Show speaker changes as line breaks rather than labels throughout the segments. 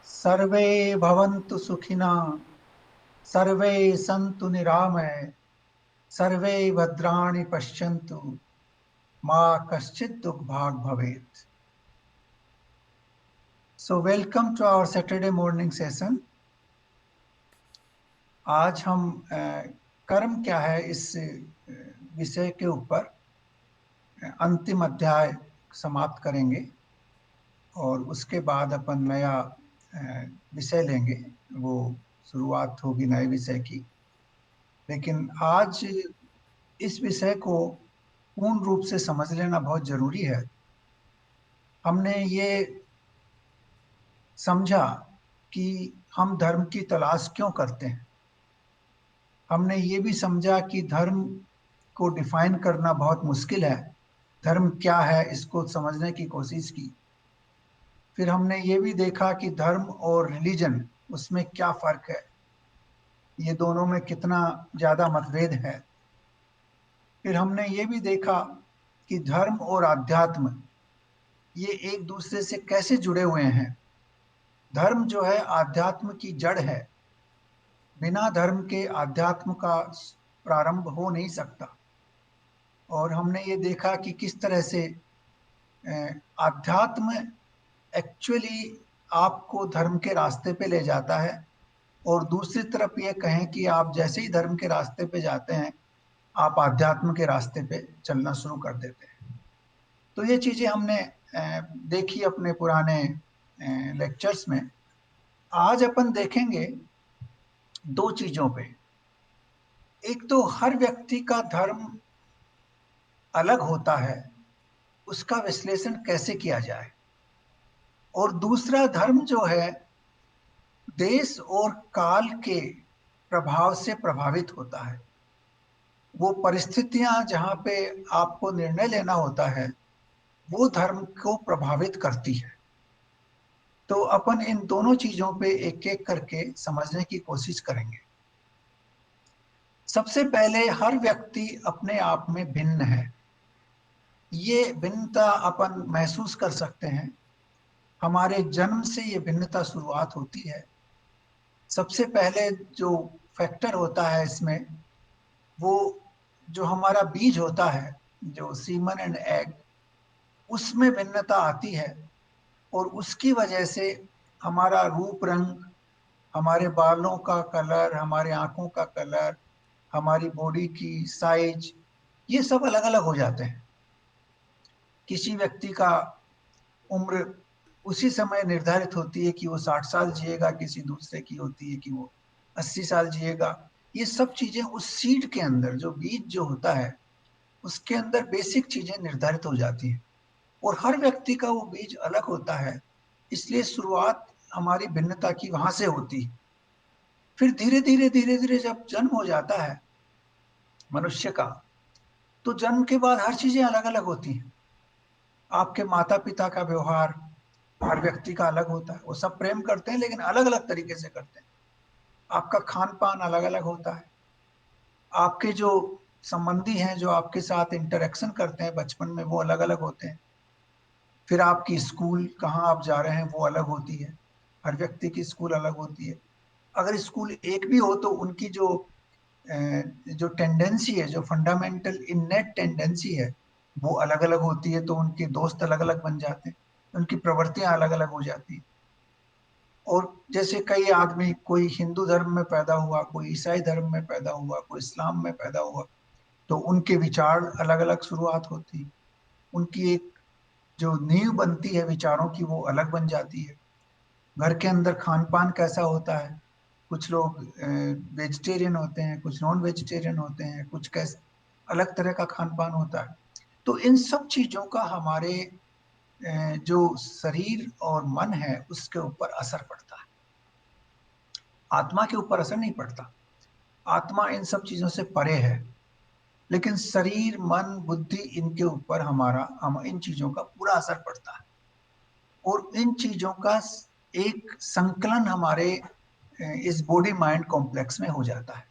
सर्वे भवन्तु सुखिनः, सर्वे सन्तु निरामय, सर्वे भद्राणि पश्यन्तु, मा कश्चित् दुःखभाग् भवेत्। So welcome to our Saturday morning session. आज हम कर्म क्या है इस विषय के ऊपर अंतिम अध्याय समाप्त करेंगे और उसके बाद अपन नया विषय लेंगे। वो शुरुआत होगी नए विषय की। लेकिन आज इस विषय को पूर्ण रूप से समझ लेना बहुत जरूरी है। हमने ये समझा कि हम धर्म की तलाश क्यों करते हैं। हमने ये भी समझा कि धर्म को डिफाइन करना बहुत मुश्किल है। धर्म क्या है इसको समझने की कोशिश की। फिर हमने ये भी देखा कि धर्म और रिलीजन उसमें क्या फर्क है, ये दोनों में कितना ज्यादा मतभेद है। फिर हमने ये भी देखा कि धर्म और आध्यात्म ये एक दूसरे से कैसे जुड़े हुए हैं। धर्म जो है आध्यात्म की जड़ है। बिना धर्म के आध्यात्म का प्रारंभ हो नहीं सकता। और हमने ये देखा कि किस तरह से आध्यात्म एक्चुअली आपको धर्म के रास्ते पे ले जाता है, और दूसरी तरफ ये कहें कि आप जैसे ही धर्म के रास्ते पे जाते हैं आप आध्यात्म के रास्ते पे चलना शुरू कर देते हैं। तो ये चीजें हमने देखी अपने पुराने लेक्चर्स में। आज अपन देखेंगे दो चीजों पे। एक तो हर व्यक्ति का धर्म अलग होता है, उसका विश्लेषण कैसे किया जाए। और दूसरा, धर्म जो है देश और काल के प्रभाव से प्रभावित होता है। वो परिस्थितियां जहां पे आपको निर्णय लेना होता है वो धर्म को प्रभावित करती है। तो अपन इन दोनों चीजों पे एक एक करके समझने की कोशिश करेंगे। सबसे पहले, हर व्यक्ति अपने आप में भिन्न है। ये भिन्नता अपन महसूस कर सकते हैं। हमारे जन्म से ये भिन्नता शुरुआत होती है। सबसे पहले जो फैक्टर होता है इसमें, वो जो हमारा बीज होता है, जो सीमन एंड एग, उसमें भिन्नता आती है। और उसकी वजह से हमारा रूप रंग, हमारे बालों का कलर, हमारे आंखों का कलर, हमारी बॉडी की साइज, ये सब अलग अलग हो जाते हैं। किसी व्यक्ति का उम्र उसी समय निर्धारित होती है कि वो 60 साल जिएगा, किसी दूसरे की होती है कि वो 80 साल जिएगा। ये सब चीजें उस सीड के अंदर, जो बीज जो होता है उसके अंदर बेसिक चीजें निर्धारित हो जाती हैं। और हर व्यक्ति का वो बीज अलग होता है, इसलिए शुरुआत हमारी भिन्नता की वहां से होती है। फिर धीरे धीरे जब जन्म हो जाता है मनुष्य का, तो जन्म के बाद हर चीजें अलग अलग होती हैं। आपके माता पिता का व्यवहार हर व्यक्ति का अलग होता है। वो सब प्रेम करते हैं लेकिन अलग अलग तरीके से करते हैं। आपका खान पान अलग अलग होता है। आपके जो संबंधी हैं जो आपके साथ इंटरेक्शन करते हैं बचपन में, वो अलग अलग होते हैं। फिर आपकी स्कूल कहाँ आप जा रहे हैं वो अलग होती है। हर व्यक्ति की स्कूल अलग होती है। अगर स्कूल एक भी हो तो उनकी जो टेंडेंसी है, जो फंडामेंटल इननेट टेंडेंसी है, वो अलग अलग होती है। तो उनके दोस्त अलग अलग बन जाते हैं, उनकी प्रवृत्तियां अलग अलग हो जाती हैं। और जैसे कई आदमी, कोई हिंदू धर्म में पैदा हुआ, कोई ईसाई धर्म में पैदा हुआ, कोई इस्लाम में पैदा हुआ, तो उनके विचार अलग अलग शुरुआत होती है। उनकी एक जो नींव बनती है विचारों की वो अलग बन जाती है। घर के अंदर खान पान कैसा होता है, कुछ लोग वेजिटेरियन होते हैं, कुछ नॉन वेजिटेरियन होते हैं, कुछ कैसे अलग तरह का खान पान होता है। तो इन सब चीजों का हमारे जो शरीर और मन है उसके ऊपर असर पड़ता है। आत्मा के ऊपर असर नहीं पड़ता। आत्मा इन सब चीजों से परे है। लेकिन शरीर, मन, बुद्धि, इनके ऊपर हम इन चीजों का पूरा असर पड़ता है। और इन चीजों का एक संकलन हमारे इस बॉडी माइंड कॉम्प्लेक्स में हो जाता है।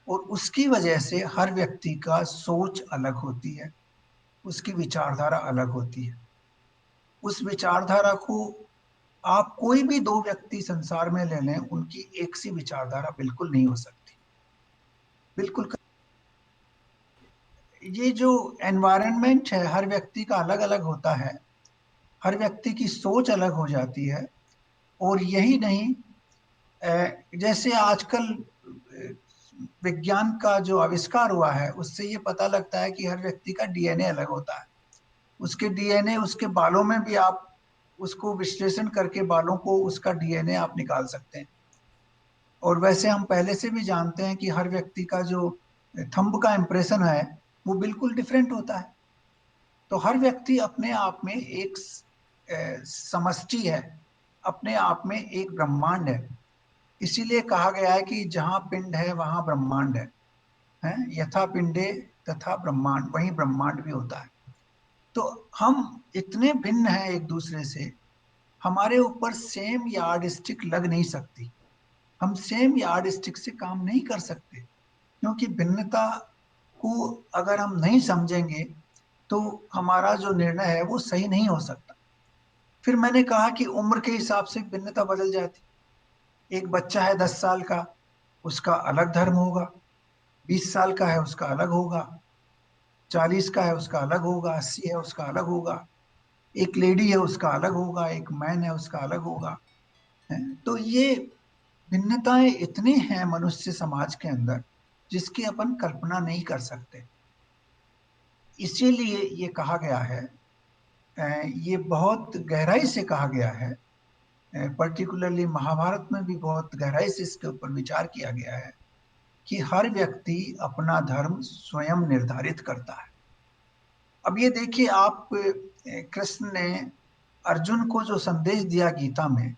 और उसकी वजह से हर व्यक्ति का सोच अलग होती है, उसकी विचारधारा अलग होती है। उस विचारधारा को आप कोई भी दो व्यक्ति संसार में ले लें, उनकी एक सी विचारधारा बिल्कुल नहीं हो सकती, बिल्कुल। ये जो एनवायरनमेंट है हर व्यक्ति का अलग अलग होता है, हर व्यक्ति की सोच अलग हो जाती है। और यही नहीं, जैसे आजकल विज्ञान का जो आविष्कार हुआ है उससे ये पता लगता है कि हर व्यक्ति का डीएनए अलग होता है। उसके डीएनए, उसके बालों में भी आप उसको विश्लेषण करके बालों को, उसका डीएनए आप निकाल सकते हैं। और वैसे हम पहले से भी जानते हैं कि हर व्यक्ति का जो थंब का इंप्रेशन है वो बिल्कुल डिफरेंट होता है। तो हर व्यक्ति अपने आप में एक समष्टि है, अपने आप में एक ब्रह्मांड है। इसीलिए कहा गया है कि जहां पिंड है वहां ब्रह्मांड है, यथा पिंडे तथा ब्रह्मांड, वही ब्रह्मांड भी होता है। तो हम इतने भिन्न हैं एक दूसरे से, हमारे ऊपर सेम यार्ड स्टिक लग नहीं सकती, हम सेम यार्ड स्टिक से काम नहीं कर सकते। क्योंकि भिन्नता को अगर हम नहीं समझेंगे तो हमारा जो निर्णय है वो सही नहीं हो सकता। फिर मैंने कहा कि उम्र के हिसाब से भिन्नता बदल जाती। एक बच्चा है 10 साल का, उसका अलग धर्म होगा। 20 साल का है उसका अलग होगा। 40 का है उसका अलग होगा। 80 है उसका अलग होगा। एक लेडी है उसका अलग होगा। एक मैन है उसका अलग होगा। है? तो ये भिन्नताएं इतनी हैं मनुष्य समाज के अंदर जिसकी अपन कल्पना नहीं कर सकते। इसीलिए ये कहा गया है, ये बहुत गहराई से कहा गया है, पर्टिकुलरली महाभारत में भी बहुत गहराई से इसके ऊपर विचार किया गया है कि हर व्यक्ति अपना धर्म स्वयं निर्धारित करता है। अब ये देखिए आप, कृष्ण ने अर्जुन को जो संदेश दिया गीता में,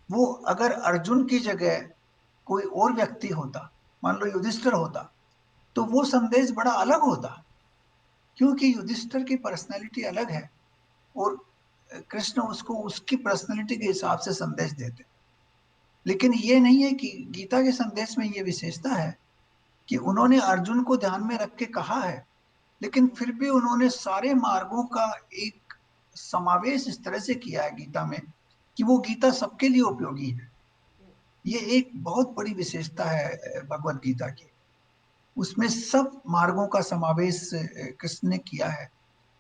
वो अगर अर्जुन की जगह कोई और व्यक्ति होता, मान लो युधिष्ठिर होता, तो वो संदेश बड़ा अलग होता। क्योंकि युधिष्ठिर की पर्सनैलिटी अलग है और कृष्ण उसको उसकी पर्सनैलिटी के हिसाब से संदेश देते। लेकिन ये नहीं है कि गीता के संदेश में ये विशेषता है कि उन्होंने अर्जुन को ध्यान में रख के कहा है, लेकिन फिर भी उन्होंने सारे मार्गों का एक समावेश इस तरह से किया है गीता में कि वो गीता सबके लिए उपयोगी है। ये एक बहुत बड़ी विशेषता है भगवत गीता की। उसमें सब मार्गों का समावेश कृष्ण ने किया है,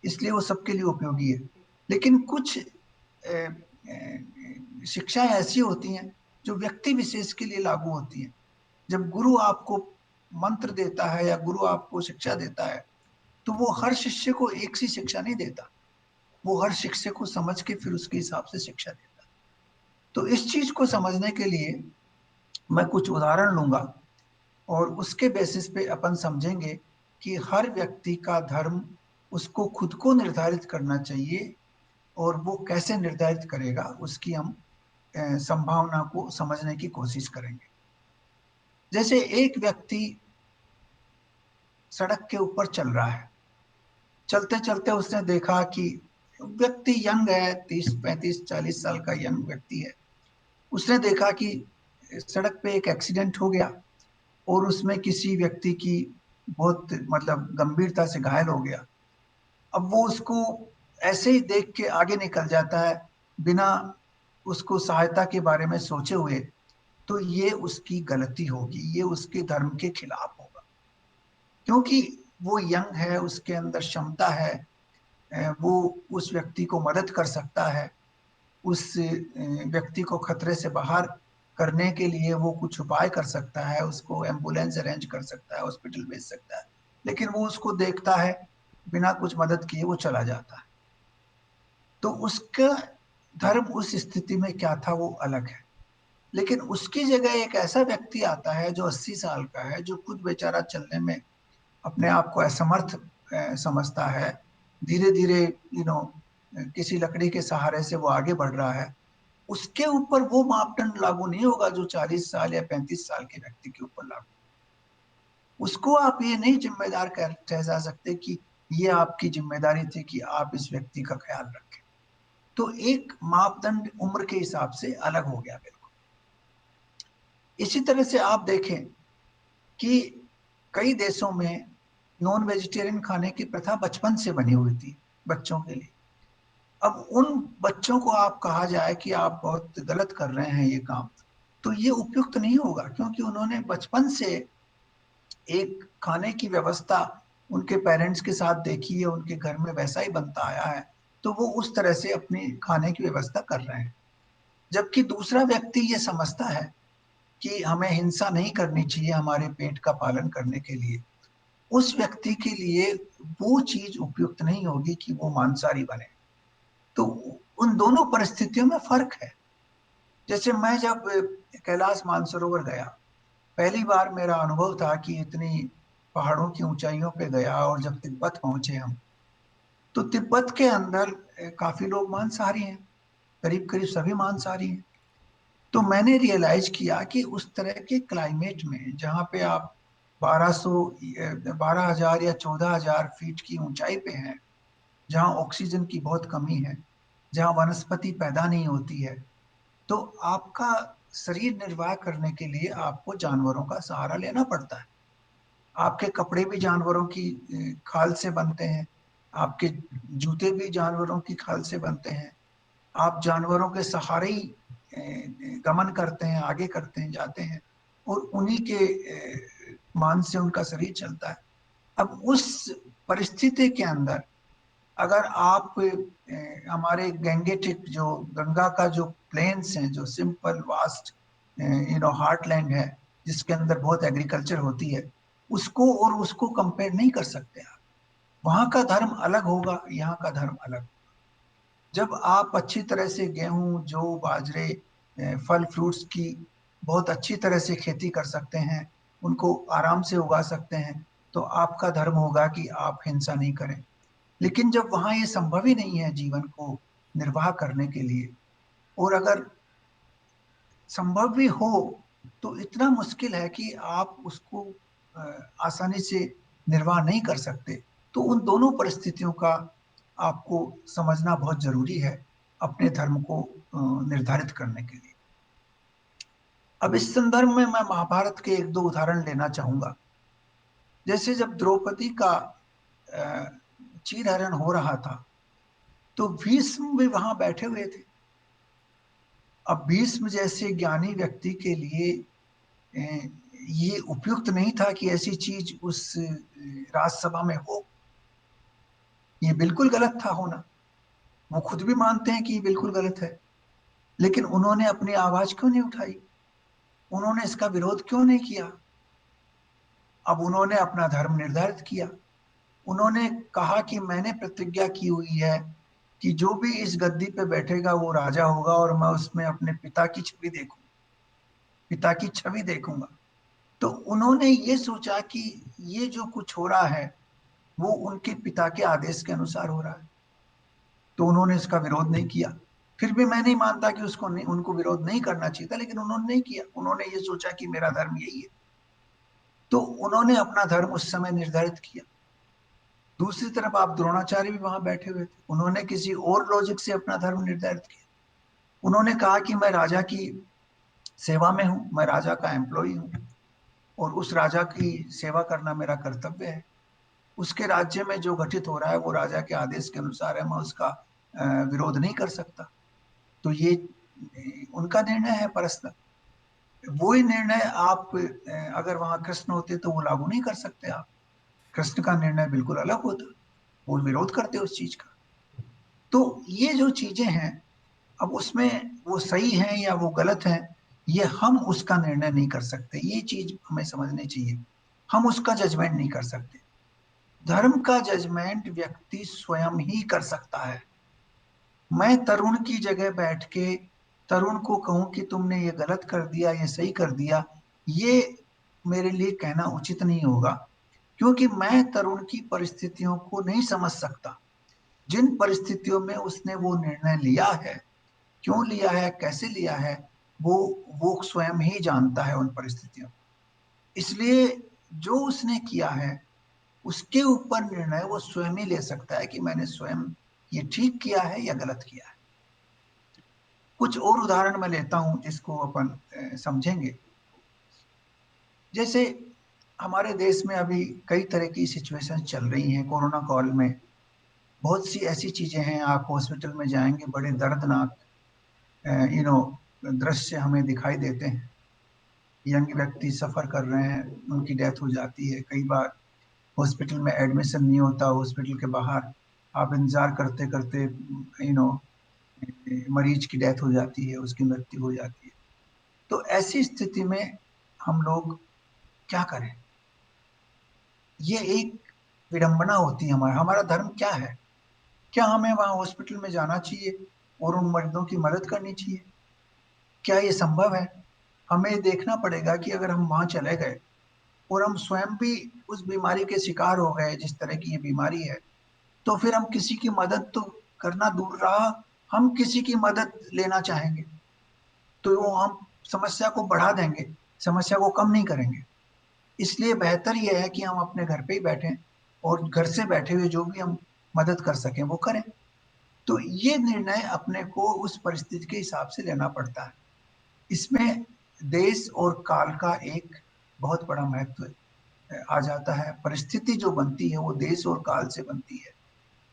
इसलिए वो सबके लिए उपयोगी है। लेकिन कुछ शिक्षाएं ऐसी होती हैं जो व्यक्ति विशेष के लिए लागू होती हैं। जब गुरु आपको मंत्र देता है या गुरु आपको शिक्षा देता है तो वो हर शिष्य को एक सी शिक्षा नहीं देता, वो हर शिष्य को समझ के फिर उसके हिसाब से शिक्षा देता है। तो इस चीज को समझने के लिए मैं कुछ उदाहरण लूंगा और उसके बेसिस पे अपन समझेंगे कि हर व्यक्ति का धर्म उसको खुद को निर्धारित करना चाहिए। और वो कैसे निर्धारित करेगा उसकी हम संभावना को समझने की कोशिश करेंगे। जैसे एक व्यक्ति सड़क के ऊपर चल रहा है, चलते चलते उसने देखा कि व्यक्ति यंग है, 30 35 40 साल का यंग व्यक्ति है। उसने देखा कि सड़क पे एक एक्सीडेंट हो गया और उसमें किसी व्यक्ति की बहुत मतलब गंभीरता से घायल हो गया। अब वो उसको ऐसे ही देख के आगे निकल जाता है बिना उसको सहायता के बारे में सोचे हुए। तो ये उसकी गलती होगी, ये उसके धर्म के खिलाफ होगा। क्योंकि वो यंग है, उसके अंदर क्षमता है, वो उस व्यक्ति को मदद कर सकता है, उस व्यक्ति को खतरे से बाहर करने के लिए वो कुछ उपाय कर सकता है, उसको एम्बुलेंस अरेंज कर सकता है, हॉस्पिटल भेज सकता है। लेकिन वो उसको देखता है, बिना कुछ मदद किए वो चला जाता है। तो उसका धर्म उस स्थिति में क्या था वो अलग है। लेकिन उसकी जगह एक ऐसा व्यक्ति आता है जो 80 साल का है, जो खुद बेचारा चलने में अपने आप को असमर्थ समझता है, धीरे धीरे किसी लकड़ी के सहारे से वो आगे बढ़ रहा है। उसके ऊपर वो मापदंड लागू नहीं होगा जो 40 साल या 35 साल के व्यक्ति के ऊपर लागू। उसको आप ये नहीं जिम्मेदार ठहरा सकते कि ये आपकी जिम्मेदारी थी कि आप इस व्यक्ति का ख्याल रखें। तो एक मापदंड उम्र के हिसाब से अलग हो गया बिल्कुल। इसी तरह से आप देखें कि कई देशों में नॉन वेजिटेरियन खाने की प्रथा बचपन से बनी हुई थी बच्चों के लिए। अब उन बच्चों को आप कहा जाए कि आप बहुत गलत कर रहे हैं ये काम, तो ये उपयुक्त नहीं होगा, क्योंकि उन्होंने बचपन से एक खाने की व्यवस्था उनके पेरेंट्स के साथ देखी है, उनके घर में वैसा ही बनता आया है, तो वो उस तरह से अपनी खाने की व्यवस्था कर रहे हैं। जबकि दूसरा व्यक्ति ये समझता है कि हमें हिंसा नहीं करनी चाहिए हमारे पेट का पालन करने के लिए, उस व्यक्ति के लिए वो चीज उपयुक्त नहीं होगी कि वो मांसाहारी बने। तो उन दोनों परिस्थितियों में फर्क है। जैसे मैं जब कैलाश मानसरोवर गया, पहली बार मेरा अनुभव था कि इतनी पहाड़ों की ऊंचाइयों पे गया, और जब तिब्बत पहुंचे हम, तो तिब्बत के अंदर काफी लोग मांसाहारी हैं, करीब करीब सभी मांसाहारी हैं। तो मैंने रियलाइज किया कि उस तरह के क्लाइमेट में जहाँ पे आप 1200 12,000 या 14,000 फीट की ऊंचाई पे हैं, जहाँ ऑक्सीजन की बहुत कमी है, जहाँ वनस्पति पैदा नहीं होती है, तो आपका शरीर निर्वाह करने के लिए आपको जानवरों का सहारा लेना पड़ता है। आपके कपड़े भी जानवरों की खाल से बनते हैं, आपके जूते भी जानवरों की खाल से बनते हैं, आप जानवरों के सहारे ही गमन करते हैं, आगे करते हैं, जाते हैं, और उन्हीं के मान से उनका शरीर चलता है। अब उस परिस्थिति के अंदर अगर आप हमारे गैंगेटिक जो गंगा का जो प्लेन्स हैं, जो सिंपल वास्ट हार्टलैंड है, जिसके अंदर बहुत एग्रीकल्चर होती है, उसको और उसको कंपेयर नहीं कर सकते आप। वहां का धर्म अलग होगा, यहाँ का धर्म अलग। जब आप अच्छी तरह से गेहूं, जौ, बाजरे, फल फ्रूट्स की बहुत अच्छी तरह से खेती कर सकते हैं, उनको आराम से उगा सकते हैं, तो आपका धर्म होगा कि आप हिंसा नहीं करें। लेकिन जब वहां ये संभव ही नहीं है जीवन को निर्वाह करने के लिए, और अगर संभव भी हो तो इतना मुश्किल है कि आप उसको आसानी से निर्वाह नहीं कर सकते, तो उन दोनों परिस्थितियों का आपको समझना बहुत जरूरी है अपने धर्म को निर्धारित करने के लिए। अब इस संदर्भ में मैं महाभारत के एक दो उदाहरण लेना चाहूंगा। जैसे जब द्रौपदी का चीरहरण हो रहा था, तो भीष्म भी वहां बैठे हुए थे। अब भीष्म जैसे ज्ञानी व्यक्ति के लिए ये उपयुक्त नहीं था कि ऐसी चीज उस राजसभा में हो। ये बिल्कुल गलत था होना, वो खुद भी मानते हैं कि ये बिल्कुल गलत है। लेकिन उन्होंने अपनी आवाज क्यों नहीं उठाई, उन्होंने इसका विरोध क्यों नहीं किया? अब उन्होंने अपना धर्म निर्धारित किया। उन्होंने कहा कि मैंने प्रतिज्ञा की हुई है कि जो भी इस गद्दी पे बैठेगा वो राजा होगा, और मैं उसमें अपने पिता की छवि देखूंगा, पिता की छवि देखूंगा। तो उन्होंने ये सोचा कि ये जो कुछ हो रहा है वो उनके पिता के आदेश के अनुसार हो रहा है, तो उन्होंने इसका विरोध नहीं किया। फिर भी मैं नहीं मानता कि उसको नहीं, उनको विरोध नहीं करना चाहिए था, लेकिन उन्होंने नहीं किया। उन्होंने ये सोचा कि मेरा धर्म यही है, तो उन्होंने अपना धर्म उस समय निर्धारित किया। दूसरी तरफ आप द्रोणाचार्य भी वहां बैठे हुए थे, उन्होंने किसी और लॉजिक से अपना धर्म निर्धारित किया। उन्होंने कहा कि मैं राजा की सेवा में हूं, मैं राजा का एम्प्लॉई हूं, और उस राजा की सेवा करना मेरा कर्तव्य है। उसके राज्य में जो घटित हो रहा है वो राजा के आदेश के अनुसार है, मैं उसका विरोध नहीं कर सकता। तो ये उनका निर्णय है पर्सनल। वही निर्णय आप अगर वहां कृष्ण होते तो वो लागू नहीं कर सकते आप। कृष्ण का निर्णय बिल्कुल अलग होता, वो विरोध करते उस चीज का। तो ये जो चीजें हैं, अब उसमें वो सही है या वो गलत है, ये हम उसका निर्णय नहीं कर सकते। ये चीज हमें समझनी चाहिए, हम उसका जजमेंट नहीं कर सकते। धर्म का जजमेंट व्यक्ति स्वयं ही कर सकता है। मैं तरुण की जगह बैठ के तरुण को कहूं कि तुमने ये गलत कर दिया, ये सही कर दिया, ये मेरे लिए कहना उचित नहीं होगा, क्योंकि मैं तरुण की परिस्थितियों को नहीं समझ सकता। जिन परिस्थितियों में उसने वो निर्णय लिया है, क्यों लिया है, कैसे लिया है, वो वो स्वयं ही जानता है उन परिस्थितियों को। इसलिए जो उसने किया है उसके ऊपर निर्णय वो स्वयं ही ले सकता है कि मैंने स्वयं ये ठीक किया है या गलत किया है। कुछ और उदाहरण मैं लेता हूं जिसको अपन समझेंगे। जैसे हमारे देश में अभी कई तरह की सिचुएशन चल रही हैं कोरोना काल में। बहुत सी ऐसी चीजें हैं, आप हॉस्पिटल में जाएंगे बड़े दर्दनाक दृश्य हमें दिखाई देते हैं। यंग व्यक्ति सफर कर रहे हैं, उनकी डेथ हो जाती है। कई बार हॉस्पिटल में एडमिशन नहीं होता, हॉस्पिटल के बाहर आप इंतजार करते करते मरीज की डेथ हो जाती है, उसकी मृत्यु हो जाती है। तो ऐसी स्थिति में हम लोग क्या करें? ये एक विडंबना होती है। हमारा हमारा धर्म क्या है? क्या हमें वहां हॉस्पिटल में जाना चाहिए और उन मरीजों की मदद करनी चाहिए? क्या ये संभव है? हमें देखना पड़ेगा कि अगर हम वहां चले गए और हम स्वयं भी उस बीमारी के शिकार हो गए, जिस तरह की ये बीमारी है, तो फिर हम किसी की मदद तो करना दूर रहा, हम किसी की मदद लेना चाहेंगे तो वो हम समस्या को बढ़ा देंगे, समस्या को कम नहीं करेंगे। इसलिए बेहतर यह है कि हम अपने घर पे ही बैठें और घर से बैठे हुए जो भी हम मदद कर सकें वो करें। तो ये निर्णय अपने को उस परिस्थिति के हिसाब से लेना पड़ता है। इसमें देश और काल का एक बहुत बड़ा महत्व आ जाता है। परिस्थिति जो बनती है वो देश और काल से बनती है।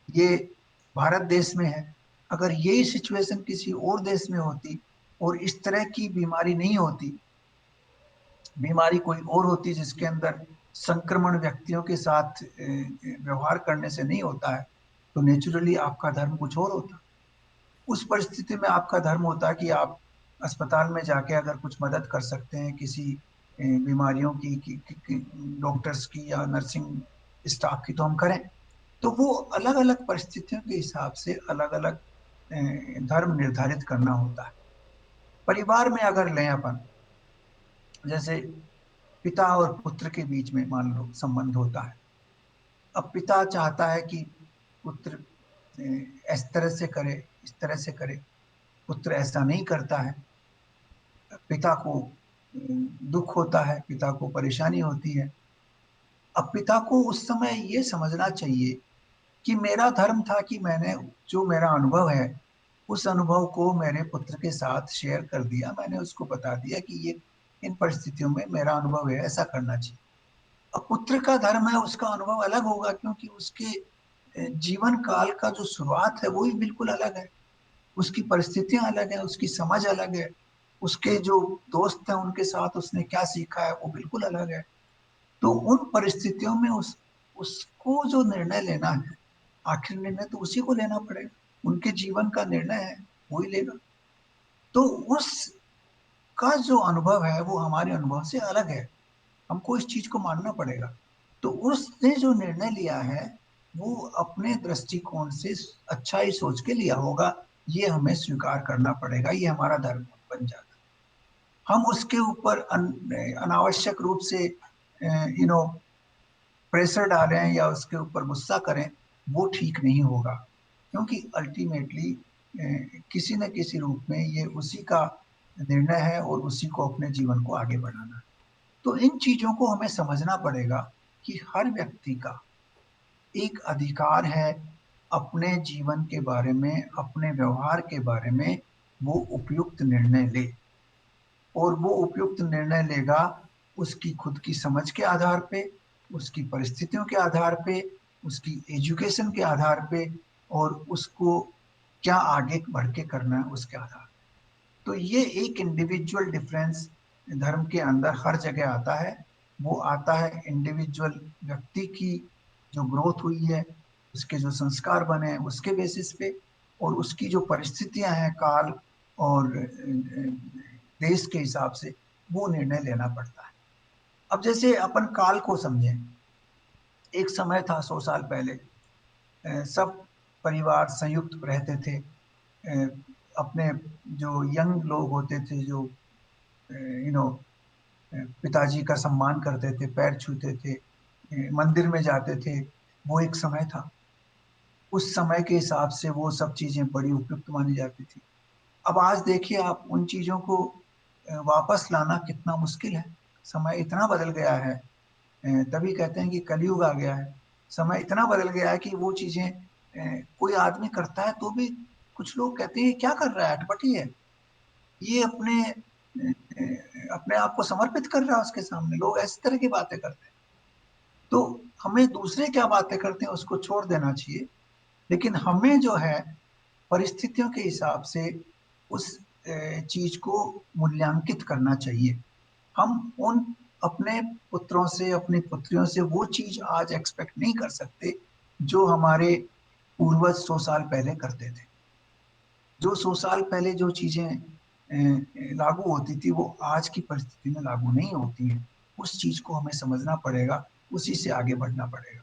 ये भारत देश में है, अगर यही सिचुएशन किसी और देश में होती और इस तरह की बीमारी नहीं होती, बीमारी कोई और होती जिसके अंदर संक्रमण व्यक्तियों के साथ व्यवहार करने से नहीं होता है, तो नेचुरली आपका धर्म कुछ और होता। उस परिस्थिति में आपका धर्म होता कि आप अस्पताल में जाके अगर कुछ मदद कर सकते हैं किसी बीमारियों की डॉक्टर्स की या नर्सिंग स्टाफ की, तो हम करें। तो वो अलग अलग परिस्थितियों के हिसाब से अलग अलग धर्म निर्धारित करना होता है। परिवार में अगर लें अपन, जैसे पिता और पुत्र के बीच में मान लो संबंध होता है। अब पिता चाहता है कि पुत्र इस तरह से करे, इस तरह से करे। पुत्र ऐसा नहीं करता है। पिता को दुख होता है, पिता को परेशानी होती है। अब पिता को उस समय ये समझना चाहिए कि मेरा धर्म था कि मैंने जो मेरा अनुभव है उस अनुभव को मेरे पुत्र के साथ शेयर कर दिया। मैंने उसको बता दिया कि ये इन परिस्थितियों में मेरा अनुभव है, ऐसा करना चाहिए। अब पुत्र का धर्म है, उसका अनुभव अलग होगा, क्योंकि उसके जीवन काल का जो शुरुआत है वो ही बिल्कुल अलग है। उसकी परिस्थितियां अलग है, उसकी समझ अलग है, उसके जो दोस्त हैं उनके साथ उसने क्या सीखा है वो बिल्कुल अलग है। तो उन परिस्थितियों में उसको जो निर्णय लेना है, आखिर निर्णय तो उसी को लेना पड़ेगा। उनके जीवन का निर्णय है, वही लेगा। तो उसका जो अनुभव है वो हमारे अनुभव से अलग है, हमको इस चीज को मानना पड़ेगा। तो उसने जो निर्णय लिया है वो अपने दृष्टिकोण से अच्छा ही सोच के लिया होगा, ये हमें स्वीकार करना पड़ेगा। ये हमारा धर्म बन जाता है। हम उसके ऊपर अनावश्यक रूप से प्रेशर डालें या उसके ऊपर गुस्सा करें, वो ठीक नहीं होगा। क्योंकि अल्टीमेटली किसी न किसी रूप में ये उसी का निर्णय है और उसी को अपने जीवन को आगे बढ़ाना है। तो इन चीजों को हमें समझना पड़ेगा कि हर व्यक्ति का एक अधिकार है अपने जीवन के बारे में, अपने व्यवहार के बारे में वो उपयुक्त निर्णय ले। और वो उपयुक्त निर्णय लेगा उसकी खुद की समझ के आधार पे, उसकी परिस्थितियों के आधार पे, उसकी एजुकेशन के आधार पे, और उसको क्या आगे बढ़ के करना है उसके आधार। तो ये एक इंडिविजुअल डिफरेंस धर्म के अंदर हर जगह आता है। वो आता है इंडिविजुअल व्यक्ति की जो ग्रोथ हुई है, उसके जो संस्कार बने हैं उसके बेसिस पे, और उसकी जो परिस्थितियां हैं काल और देश के हिसाब से वो निर्णय लेना पड़ता है। अब जैसे अपन काल को समझें, एक समय था 100 साल पहले, सब परिवार संयुक्त रहते थे। अपने जो यंग लोग होते थे, जो यू नो पिताजी का सम्मान करते थे, पैर छूते थे, मंदिर में जाते थे, वो एक समय था। उस समय के हिसाब से वो सब चीजें बड़ी उपयुक्त मानी जाती थी। अब आज देखिए आप उन चीजों को वापस लाना कितना मुश्किल है। समय इतना बदल गया है। तभी कहते हैं कि कलयुग आ गया है। समय इतना बदल गया है कि वो चीजें कोई आदमी करता है तो भी कुछ लोग कहते हैं क्या कर रहा है, अटपटी है ये, अपने आप को समर्पित कर रहा है उसके सामने। लोग ऐसी तरह की बातें करते हैं। तो हमें दूसरे क्या बातें करते हैं उसको छोड़ देना चाहिए, लेकिन हमें जो है परिस्थितियों के हिसाब से उस चीज को मूल्यांकित करना चाहिए। हम उन अपने पुत्रों से, अपनी पुत्रियों से वो चीज आज एक्सपेक्ट नहीं कर सकते जो हमारे पूर्वज 100 साल पहले करते थे। जो 100 साल पहले जो चीजें लागू होती थी वो आज की परिस्थिति में लागू नहीं होती हैं। उस चीज को हमें समझना पड़ेगा, उसी से आगे बढ़ना पड़ेगा।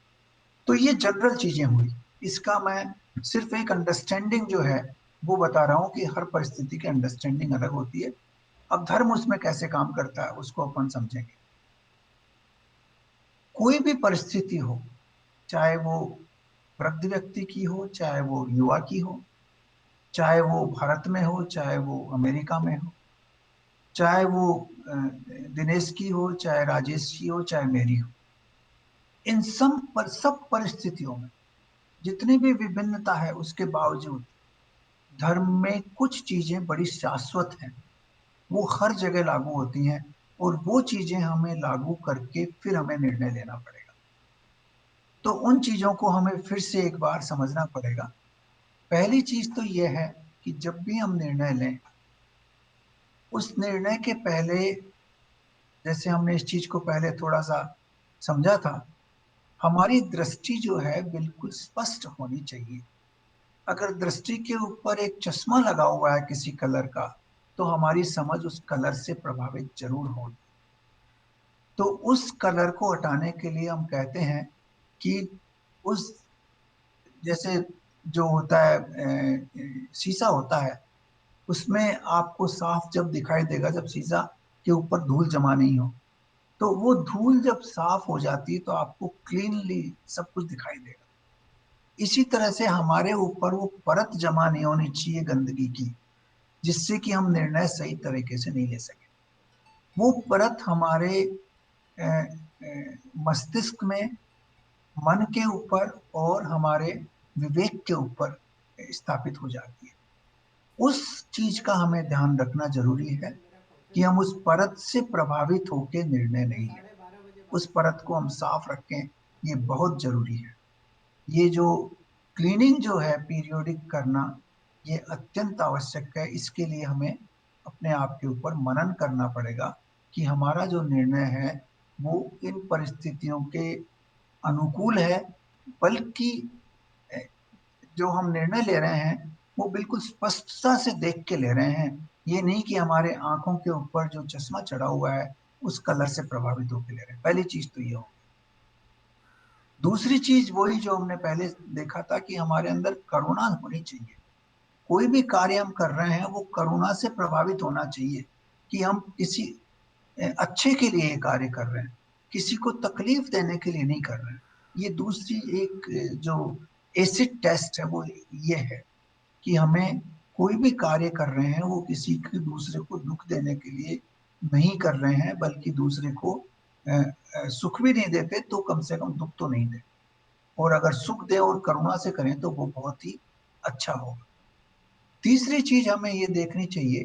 तो ये जनरल चीजें हुई। इसका मैं सिर्फ एक अंडरस्टैंडिंग जो है वो बता रहा हूँ कि हर परिस्थिति की अंडरस्टैंडिंग अलग होती है। अब धर्म उसमें कैसे काम करता है उसको अपन समझेंगे। कोई भी परिस्थिति हो, चाहे वो वृद्ध व्यक्ति की हो, चाहे वो युवा की हो, चाहे वो भारत में हो, चाहे वो अमेरिका में हो, चाहे वो दिनेश की हो, चाहे राजेश की हो, चाहे मेरी हो, इन सब परिस्थितियों में जितनी भी विभिन्नता है उसके बावजूद धर्म में कुछ चीजें बड़ी शाश्वत हैं। वो हर जगह लागू होती हैं और वो चीजें हमें लागू करके फिर हमें निर्णय लेना पड़ेगा। तो उन चीजों को हमें फिर से एक बार समझना पड़ेगा। पहली चीज तो यह है कि जब भी हम निर्णय लें, उस निर्णय के पहले, जैसे हमने इस चीज को पहले थोड़ा सा समझा था, हमारी दृष्टि जो है बिल्कुल स्पष्ट होनी चाहिए। अगर दृष्टि के ऊपर एक चश्मा लगा हुआ है किसी कलर का, तो हमारी समझ उस कलर से प्रभावित जरूर होगी। तो उस कलर को हटाने के लिए हम कहते हैं कि उस, जैसे जो होता है शीशा होता है, उसमें आपको साफ जब दिखाई देगा जब शीशा के ऊपर धूल जमा नहीं हो। तो वो धूल जब साफ हो जाती है तो आपको क्लीनली सब कुछ दिखाई देगा। इसी तरह से हमारे ऊपर वो परत जमा नहीं होनी चाहिए गंदगी की, जिससे कि हम निर्णय सही तरीके से नहीं ले सके। वो परत हमारे अ, मस्तिष्क में, मन के ऊपर और हमारे विवेक के ऊपर स्थापित हो जाती है। उस चीज का हमें ध्यान रखना जरूरी है कि हम उस परत से प्रभावित होकर निर्णय नहीं लें। उस परत को हम साफ रखें, ये बहुत जरूरी है। ये जो क्लीनिंग जो है पीरियोडिक करना, ये अत्यंत आवश्यक है। इसके लिए हमें अपने आप के ऊपर मनन करना पड़ेगा कि हमारा जो निर्णय है वो इन परिस्थितियों के अनुकूल है, बल्कि जो हम निर्णय ले रहे हैं वो बिल्कुल स्पष्टता से देख के ले रहे हैं। ये नहीं कि हमारे आंखों के ऊपर जो चश्मा चढ़ा हुआ है उस कलर से प्रभावित होकर ले रहे हैं। पहली चीज तो ये हो। दूसरी चीज वही जो हमने पहले देखा था कि हमारे अंदर करुणा होनी चाहिए। कोई भी कार्य हम कर रहे हैं वो करुणा से प्रभावित होना चाहिए कि हम किसी अच्छे के लिए ये कार्य कर रहे हैं, किसी को तकलीफ देने के लिए नहीं कर रहे हैं। ये दूसरी एक जो एसिड टेस्ट है वो ये है कि हमें कोई भी कार्य कर रहे हैं वो किसी के दूसरे को दुख देने के लिए नहीं कर रहे हैं, बल्कि दूसरे को सुख भी नहीं देते तो कम से कम दुख तो नहीं देते। और अगर सुख दे और करुणा से करें तो वो बहुत ही अच्छा होगा। तीसरी चीज हमें ये देखनी चाहिए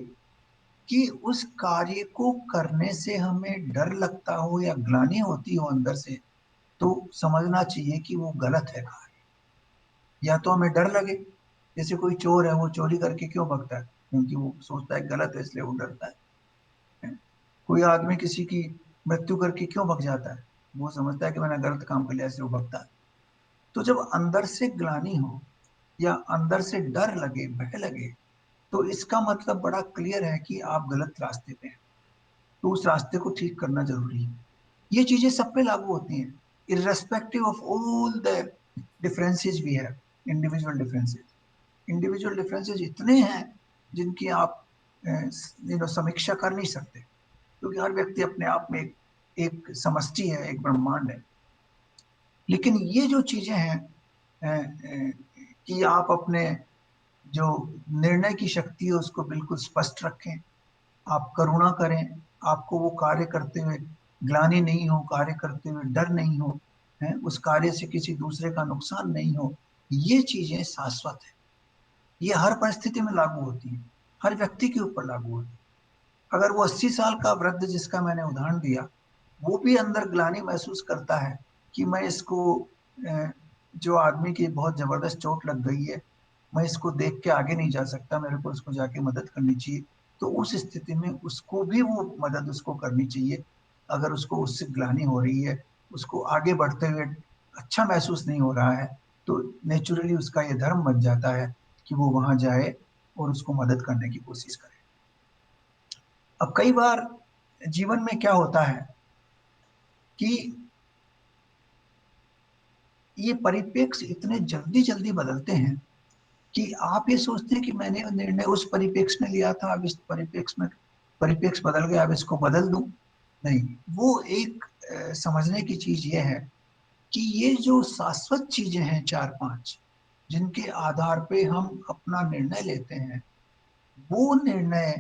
कि उस कार्य को करने से हमें डर लगता हो या ग्लानि होती हो अंदर से, तो समझना चाहिए कि वो गलत है कार्य। या तो हमें डर लगे, जैसे कोई चोर है वो चोरी करके क्यों भगता है, क्योंकि वो सोचता है गलत है इसलिए वो डरता है। कोई आदमी किसी की मृत्यु करके क्यों भग जाता है, वो समझता है कि मैंने गलत काम कर लिया इसलिए वो भगता है। तो जब अंदर से ग्लानि हो या अंदर से डर लगे, भय लगे, तो इसका मतलब बड़ा क्लियर है कि आप गलत रास्ते पे हैं। तो उस रास्ते को ठीक करना जरूरी है। ये चीजें सब पे लागू होती हैं, irrespective of all the differences we have, individual differences. Individual differences इतने हैं जिनकी आप समीक्षा कर नहीं सकते, क्योंकि हर व्यक्ति अपने आप में एक समष्टि है, एक ब्रह्मांड है। लेकिन ये जो चीजें हैं कि आप अपने जो निर्णय की शक्ति है उसको बिल्कुल स्पष्ट रखें, आप करुणा करें, आपको वो कार्य करते हुए ग्लानि नहीं हो, कार्य करते हुए डर नहीं हो, है उस कार्य से किसी दूसरे का नुकसान नहीं हो, ये चीजें शाश्वत है। ये हर परिस्थिति में लागू होती है, हर व्यक्ति के ऊपर लागू होती है। अगर वो 80 साल का वृद्ध जिसका मैंने उदाहरण दिया, वो भी अंदर ग्लानि महसूस करता है कि मैं इसको जो आदमी की बहुत जबरदस्त चोट लग गई है, मैं इसको देख के आगे नहीं जा सकता, मेरे को उसको जाके मदद करनी चाहिए, तो उस स्थिति में उसको भी वो मदद उसको करनी चाहिए। अगर उसको उससे ग्लानि हो रही है, उसको आगे बढ़ते हुए अच्छा महसूस नहीं हो रहा है, तो नेचुरली उसका ये धर्म बन जाता है कि वो वहां जाए और उसको मदद करने की कोशिश करे। अब कई बार जीवन में क्या होता है कि ये परिप्रेक्ष्य इतने जल्दी जल्दी बदलते हैं कि आप ये सोचते हैं कि मैंने निर्णय उस परिप्रेक्ष्य में लिया था, अब इस परिप्रेक्ष्य में परिप्रेक्ष्य बदल गया, अब इसको बदल दूं। नहीं, वो एक समझने की चीज ये है कि ये जो शाश्वत चीजें हैं चार पांच, जिनके आधार पे हम अपना निर्णय लेते हैं, वो निर्णय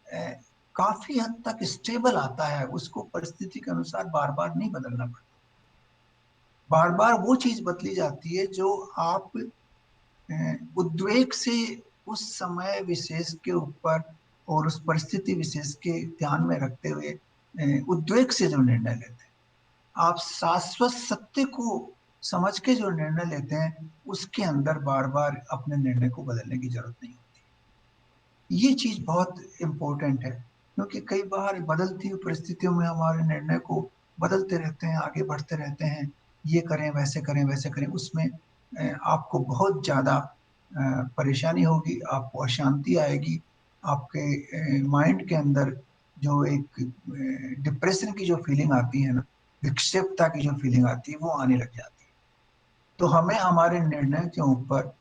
अ, काफी हद तक स्टेबल आता है, उसको परिस्थिति के अनुसार बार बार नहीं बदलना पड़ता। बार बार वो चीज बदली जाती है जो आप उद्वेग से उस समय विशेष के ऊपर और उस परिस्थिति विशेष के ध्यान में रखते हुए उद्वेग से जो निर्णय लेते हैं, आप शाश्वत सत्य को समझ के जो निर्णय लेते हैं, उसके अंदर बार बार अपने निर्णय को बदलने की जरूरत नहीं होती। ये चीज बहुत इंपॉर्टेंट है, क्योंकि कई बार बदलती हुई परिस्थितियों में हमारे निर्णय को बदलते रहते हैं, आगे बढ़ते रहते हैं, ये करें वैसे करें वैसे करें, उसमें आपको बहुत ज्यादा परेशानी होगी, आपको अशांति आएगी, आपके माइंड के अंदर जो एक डिप्रेशन की जो फीलिंग आती है ना, विक्षिप्तता की जो फीलिंग आती है, वो आने लग जाती है। तो हमें हमारे निर्णय के ऊपर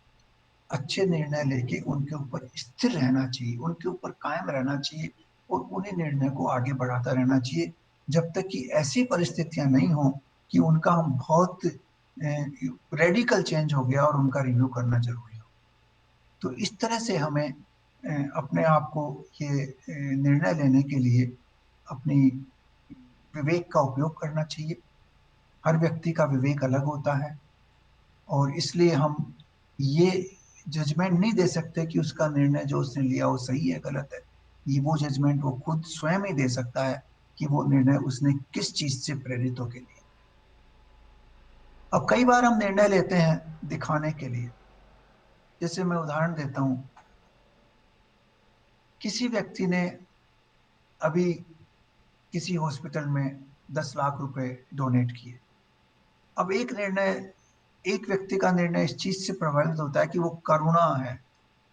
अच्छे निर्णय लेके उनके ऊपर स्थिर रहना चाहिए, उनके ऊपर कायम रहना चाहिए और उन्हीं निर्णय को आगे बढ़ाता रहना चाहिए, जब तक कि ऐसी परिस्थितियां नहीं हो कि उनका हम बहुत रेडिकल चेंज हो गया और उनका रिव्यू करना जरूरी हो। तो इस तरह से हमें अपने आप को ये निर्णय लेने के लिए अपनी विवेक का उपयोग करना चाहिए। हर व्यक्ति का विवेक अलग होता है, और इसलिए हम ये जजमेंट नहीं दे सकते कि उसका निर्णय जो उसने लिया वो सही है गलत है। ये वो जजमेंट वो खुद स्वयं ही दे सकता है कि वो निर्णय उसने किस चीज से प्रेरित होकर लिया। अब कई बार हम निर्णय लेते हैं दिखाने के लिए। जैसे मैं उदाहरण देता हूं, किसी व्यक्ति ने अभी किसी हॉस्पिटल में 10 लाख रुपए डोनेट किए। अब एक व्यक्ति का निर्णय इस चीज से प्रभावित होता है कि वो करुणा है,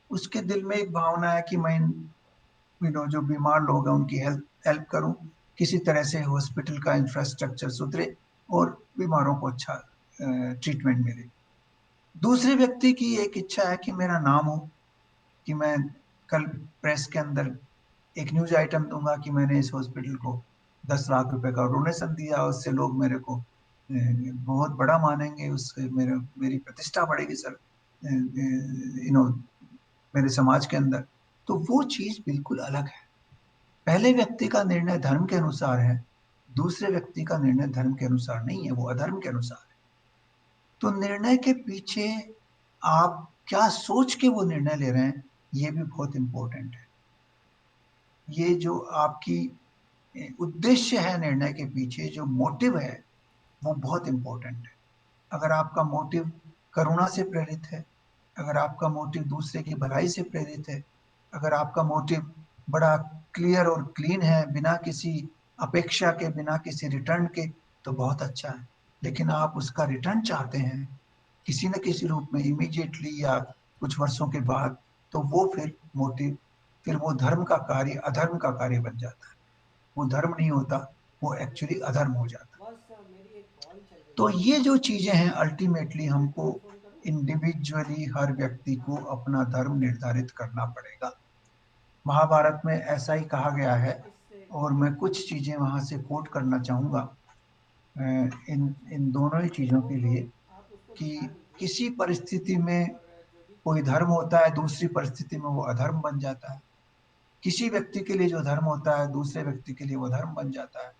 उसके दिल में एक भावना है कि मैं जो बीमार लोग हैं उनकी हेल्प हेल्प करूं, किसी तरह से हॉस्पिटल का इंफ्रास्ट्रक्चर सुधरे और बीमारों को अच्छा ट्रीटमेंट मिले। दूसरे व्यक्ति की एक इच्छा है कि मेरा नाम हो, कि मैं कल प्रेस के अंदर एक न्यूज आइटम दूंगा कि मैंने इस हॉस्पिटल को 10 लाख रुपए का डोनेशन दिया, उससे लोग मेरे को बहुत बड़ा मानेंगे, उससे मेरी प्रतिष्ठा बढ़ेगी सर, मेरे समाज के अंदर। तो वो चीज बिल्कुल अलग है। पहले व्यक्ति का निर्णय धर्म के अनुसार है, दूसरे व्यक्ति का निर्णय धर्म के अनुसार नहीं है, वो अधर्म के अनुसार है। तो निर्णय के पीछे आप क्या सोच के वो निर्णय ले रहे हैं, ये भी बहुत इंपॉर्टेंट है। ये जो आपकी उद्देश्य है निर्णय के पीछे, जो मोटिव है, वो बहुत इंपॉर्टेंट है। अगर आपका मोटिव करुणा से प्रेरित है, अगर आपका मोटिव दूसरे की भलाई से प्रेरित है, अगर आपका मोटिव बड़ा क्लियर और क्लीन है, बिना किसी अपेक्षा के, बिना किसी रिटर्न के, तो बहुत अच्छा है। लेकिन आप उसका रिटर्न चाहते हैं किसी न किसी रूप में, इमीडिएटली या कुछ वर्षों के बाद, तो वो फिर मोटिव, फिर वो धर्म का कार्य अधर्म का कार्य बन जाता है। वो धर्म नहीं होता, वो एक्चुअली अधर्म हो जाता है।
बॉस मेरी एक कॉल चल रही
तो
है।
ये जो चीजें हैं अल्टीमेटली
मैं
हमको
कल फ़ोन करूँ?
इंडिविजुअली हर व्यक्ति को
हाँ,
अपना धर्म निर्धारित करना पड़ेगा। महाभारत में ऐसा ही कहा गया है,
किससे
और
किसके
मैं
बारे में?
कुछ चीजें वहां से कोट करना चाहूंगा इन
अच्छा,
इन दोनों ही
तो
चीजों
वो
के
तो
लिए
आप उसको
कि
दिखा दीजिए,
किसी परिस्थिति में
और जो भी
कोई
चीज़ें
धर्म
हैं
होता है, दूसरी परिस्थिति में वो अधर्म बन जाता है। किसी व्यक्ति के लिए जो धर्म होता है, दूसरे व्यक्ति के लिए वो धर्म बन जाता है।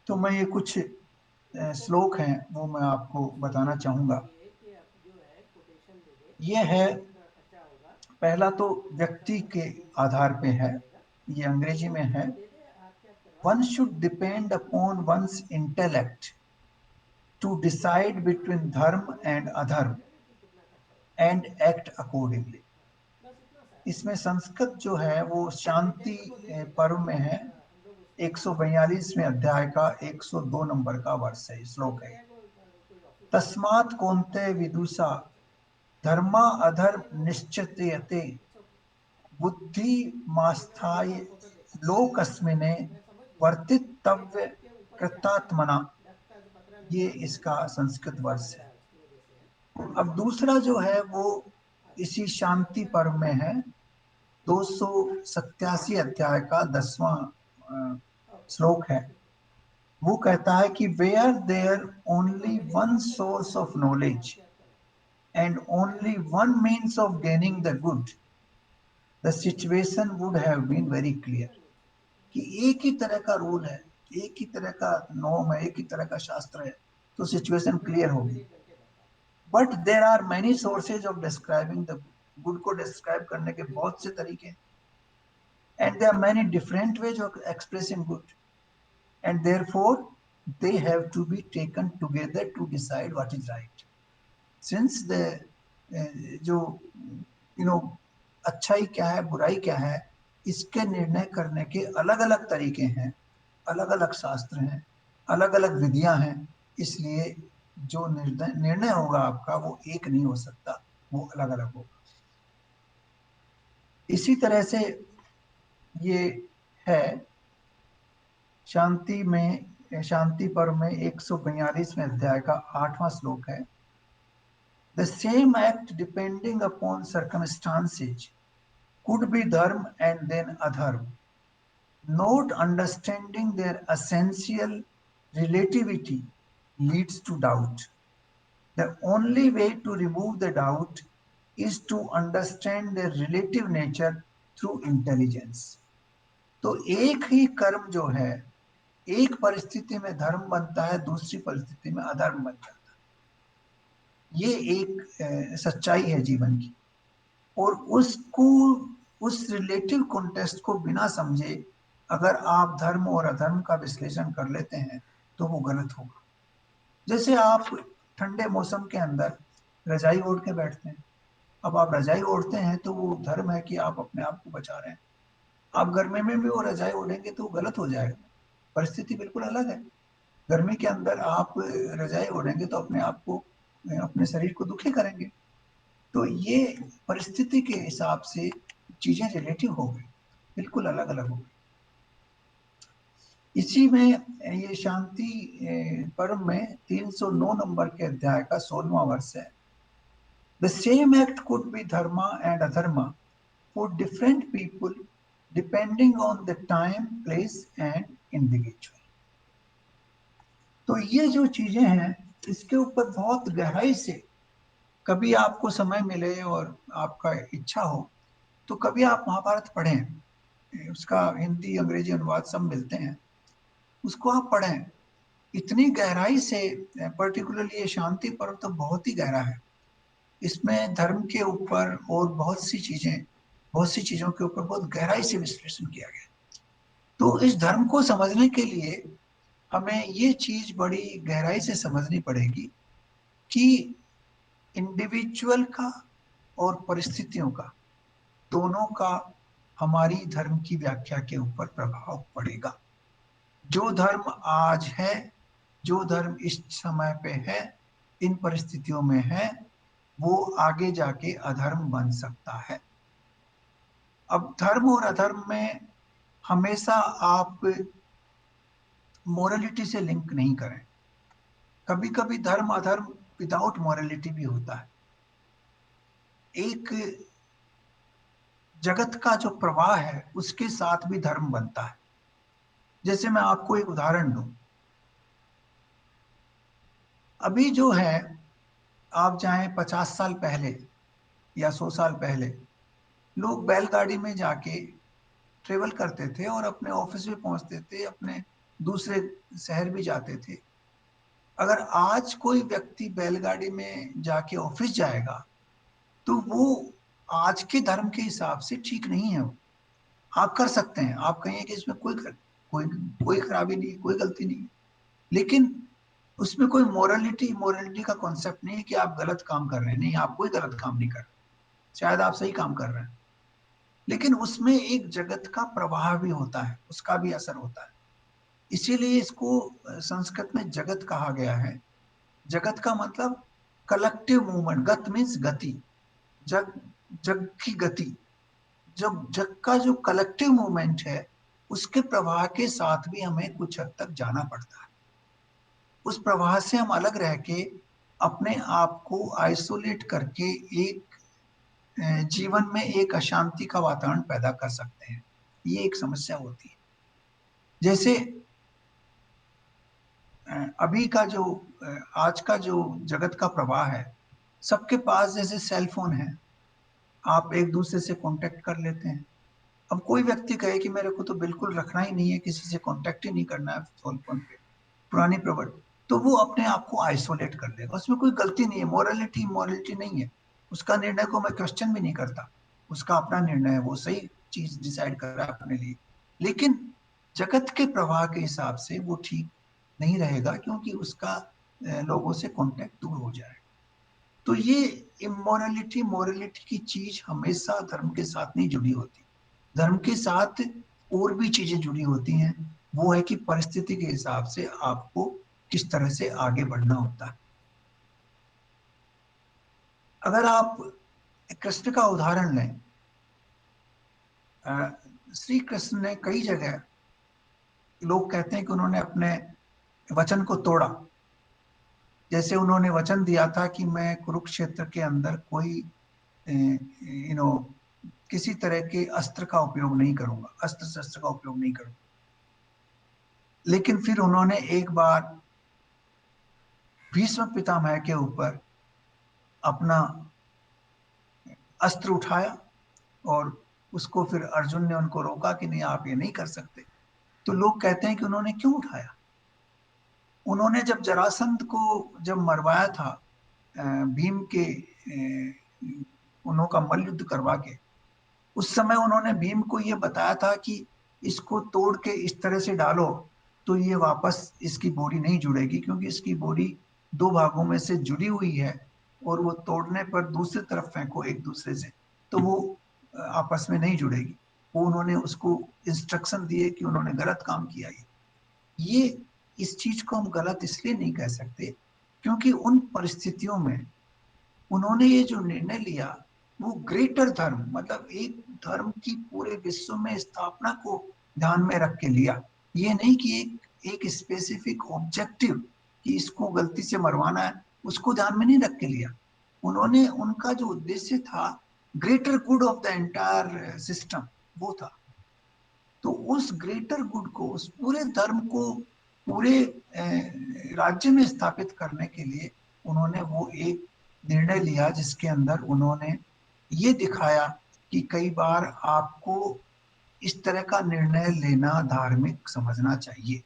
तो मैं ये कुछ
उसको
श्लोक हैं वो मैं आपको
उसको ये
बताना
बोल
चाहूंगा।
दीजिए कि आप जो है कोटेशन दे दे,
ये है,
जो जितना खर्चा होगा
पहला तो
उसका
व्यक्ति के
जो भी
आधार पे
करना
है,
पड़ेगा,
ये
तो
अंग्रेजी
वो
में है।
तुरंत दे दे, हाथ कैप करवा
वन
दीजिए।
Should depend upon one's intellect to decide between dharma and adharma and act accordingly. इसमें संस्कृत जो है वो शांति पर्व में है, 142वें अध्याय का 102 नंबर का वर्ष है, श्लोक है। तस्मात् कौन्ते विदुषा धर्मा अधर्म निश्चित्यते बुद्धिमास्थाय लोकस्मिने वर्तितव्य कृतात्मना। ये इसका संस्कृत वर्ष है। अब दूसरा जो है वो इसी शांति पर्व में है, 287 अध्याय का 10वां श्लोक है। वो कहता है कि were there only one source of knowledge and only one means of gaining the good, the situation would have been very clear. कि एक ही तरह का रूल है, एक ही तरह का नॉर्म है, एक ही तरह का शास्त्र है, तो सिचुएशन क्लियर होगी। But there are many sources of describing the good को डिस्क्राइब करने के बहुत से तरीके, and there are many different ways of expressing good, and therefore they have to be taken together to decide what is right. Since the जो अच्छाई क्या है, बुराई क्या है, इसके निर्णय करने के अलग अलग तरीके हैं, अलग अलग शास्त्र हैं, अलग अलग विधियां हैं, इसलिए जो निर्णय होगा आपका वो एक नहीं हो सकता, वो अलग अलग होगा। इसी तरह से ये है शांति पर्व में 142वें अध्याय का 8वां श्लोक है। The same act depending upon circumstances could be dharma and then adharma. Not understanding their essential relativity leads to doubt. The only way to remove the doubt is to understand their relative nature through intelligence. तो एक ही कर्म जो है, एक परिस्थिति में धर्म बनता है, दूसरी परिस्थिति में अधर्म बन जाता है। ये एक सच्चाई है जीवन की, और उसको, उस रिलेटिव कॉन्टेक्स्ट को बिना समझे अगर आप धर्म और अधर्म का विश्लेषण कर लेते हैं तो वो गलत होगा। जैसे आप ठंडे मौसम के अंदर रजाई ओढ़ के बैठते हैं, अब आप रजाई ओढ़ते हैं तो वो धर्म है कि आप अपने आप को बचा रहे हैं। आप गर्मी में भी वो रजाई ओढ़ेंगे तो गलत हो जाएगा, परिस्थिति बिल्कुल अलग है। गर्मी के अंदर आप रजाई ओढ़ेंगे तो अपने आप को, अपने शरीर को दुखी करेंगे। तो ये परिस्थिति के हिसाब से चीजें रिलेटिव हो गई, बिल्कुल अलग अलग हो गई। इसी में ये शांति पर्व में 309 नंबर के अध्याय का 16वां वर्ष है। The same act could be dharma and adharma for different people depending on the time, place and individual. तो ये जो चीजें हैं इसके ऊपर बहुत गहराई से, कभी आपको समय मिले और आपका इच्छा हो तो कभी आप महाभारत पढ़ें, उसका हिंदी अंग्रेजी अनुवाद सब मिलते हैं, उसको आप पढ़ें। इतनी गहराई से, पर्टिकुलरली ये शांति पर्व तो बहुत ही गहरा है। इसमें धर्म के ऊपर और बहुत सी चीजों के ऊपर बहुत गहराई से विश्लेषण किया गया। तो इस धर्म को समझने के लिए हमें ये चीज बड़ी गहराई से समझनी पड़ेगी कि इंडिविजुअल का और परिस्थितियों का, दोनों का हमारी धर्म की व्याख्या के ऊपर प्रभाव पड़ेगा। जो धर्म आज है, जो धर्म इस समय पे है, इन परिस्थितियों में है, वो आगे जाके अधर्म बन सकता है। अब धर्म और अधर्म में हमेशा आप मोरलिटी से लिंक नहीं करें। कभी कभी धर्म अधर्म विदाउट मोरलिटी भी होता है। एक जगत का जो प्रवाह है उसके साथ भी धर्म बनता है। जैसे मैं आपको एक उदाहरण दूं, अभी जो है, आप चाहें 50 साल पहले या 100 साल पहले, लोग बैलगाड़ी में जाके ट्रेवल करते थे और अपने ऑफिस में पहुंचते थे, अपने दूसरे शहर भी जाते थे। अगर आज कोई व्यक्ति बैलगाड़ी में जाके ऑफिस जाएगा तो वो आज के धर्म के हिसाब से ठीक नहीं है। आप कर सकते हैं, आप कहिए कि इसमें कोई खराबी नहीं, कोई गलती नहीं, लेकिन उसमें कोई मोरलिटी का कॉन्सेप्ट नहीं है कि आप गलत काम कर रहे हैं, नहीं, आप कोई गलत काम नहीं कर रहे, शायद आप सही काम कर रहे हैं, लेकिन उसमें एक जगत का प्रवाह भी होता है, उसका भी असर होता है। इसीलिए इसको संस्कृत में जगत कहा गया है। जगत का मतलब कलेक्टिव मूवमेंट, गत मीन्स गति, जग, जग की गति, जब जग का जो कलेक्टिव मूवमेंट है उसके प्रवाह के साथ भी हमें कुछ हद तक जाना पड़ता है। उस प्रवाह से हम अलग रह के अपने आप को आइसोलेट करके एक जीवन में एक अशांति का वातावरण पैदा कर सकते हैं। ये एक समस्या होती है। जैसे अभी का जो आज का जो जगत का प्रवाह है, सबके पास जैसे सेल फोन है, आप एक दूसरे से कांटेक्ट कर लेते हैं। अब कोई व्यक्ति कहे कि मेरे को तो बिल्कुल रखना ही नहीं है, किसी से कांटेक्ट ही नहीं करना है सेल फोन पे, पुरानी प्रवृत्ति, तो वो अपने आप को आइसोलेट कर लेगा। उसमें कोई गलती नहीं है, मोरलिटी नहीं है, उसका निर्णय को मैं क्वेश्चन भी नहीं करता, उसका अपना निर्णय है, वो सही चीज डिसाइड कर रहा है अपने लिए। लेकिन जगत के प्रवाह के हिसाब से वो ठीक नहीं रहेगा, क्योंकि उसका लोगों से कांटेक्ट दूर हो जाए। तो ये इमोरलिटी मोरलिटी की चीज हमेशा धर्म के साथ नहीं जुड़ी होती। धर्म के साथ और भी चीजें जुड़ी होती हैं। वो है कि परिस्थिति के हिसाब से आपको किस तरह से आगे बढ़ना होता है। अगर आप कृष्ण का उदाहरण लें, श्री कृष्ण ने कई जगह, लोग कहते हैं कि उन्होंने अपने वचन को तोड़ा। जैसे उन्होंने वचन दिया था कि मैं कुरुक्षेत्र के अंदर कोई किसी तरह के अस्त्र का उपयोग नहीं करूंगा, अस्त्र शस्त्र का उपयोग नहीं करूंगा। लेकिन फिर उन्होंने एक बार भीष्म पितामह के ऊपर अपना अस्त्र उठाया, और उसको फिर अर्जुन ने उनको रोका कि नहीं, आप ये नहीं कर सकते। तो लोग कहते हैं कि उन्होंने क्यों उठाया। उन्होंने जब जरासंध को जब मरवाया था, भीम के उन्हों का मल्ल युद्ध करवा के, उस समय उन्होंने भीम को ये बताया था कि इसको तोड़ के इस तरह से डालो तो ये वापस इसकी बोरी नहीं जुड़ेगी, क्योंकि इसकी बोरी दो भागों में से जुड़ी हुई है, और वो तोड़ने पर दूसरी तरफ फेंको एक दूसरे से तो वो आपस में नहीं जुड़ेगी। वो उन्होंने उसको इंस्ट्रक्शन दिए कि उन्होंने गलत काम किया। ये इस चीज को हम गलत इसलिए नहीं कह सकते, क्योंकि उन परिस्थितियों में उन्होंने ये जो निर्णय लिया वो ग्रेटर धर्म, मतलब एक धर्म की पूरे विश्व में स्थापना को ध्यान में रख के लिया। ये नहीं कि एक स्पेसिफिक ऑब्जेक्टिव कि इसको गलती से मरवाना है, उसको ध्यान में नहीं रख के लिया। उन्होंने, उनका जो उद्देश्य था greater good of the entire system, वो था। तो उस ग्रेटर गुड को, उस पूरे धर्म को पूरे राज्य में स्थापित करने के लिए उन्होंने वो एक निर्णय लिया, जिसके अंदर उन्होंने ये दिखाया कि कई बार आपको इस तरह का निर्णय लेना धार्मिक समझना चाहिए।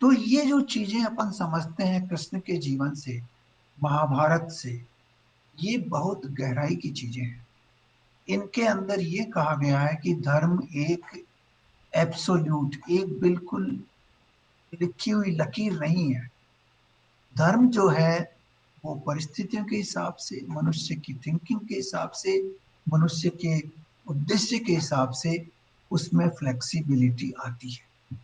तो ये जो चीजें अपन समझते हैं कृष्ण के जीवन से, महाभारत से, ये बहुत गहराई की चीजें हैं। इनके अंदर ये कहा गया है कि धर्म एक एब्सोल्यूट, एक बिल्कुल लिखी हुई लकीर नहीं है। धर्म जो है वो परिस्थितियों के हिसाब से, मनुष्य की थिंकिंग के हिसाब से, मनुष्य के उद्देश्य के हिसाब से उसमें फ्लेक्सिबिलिटी आती है।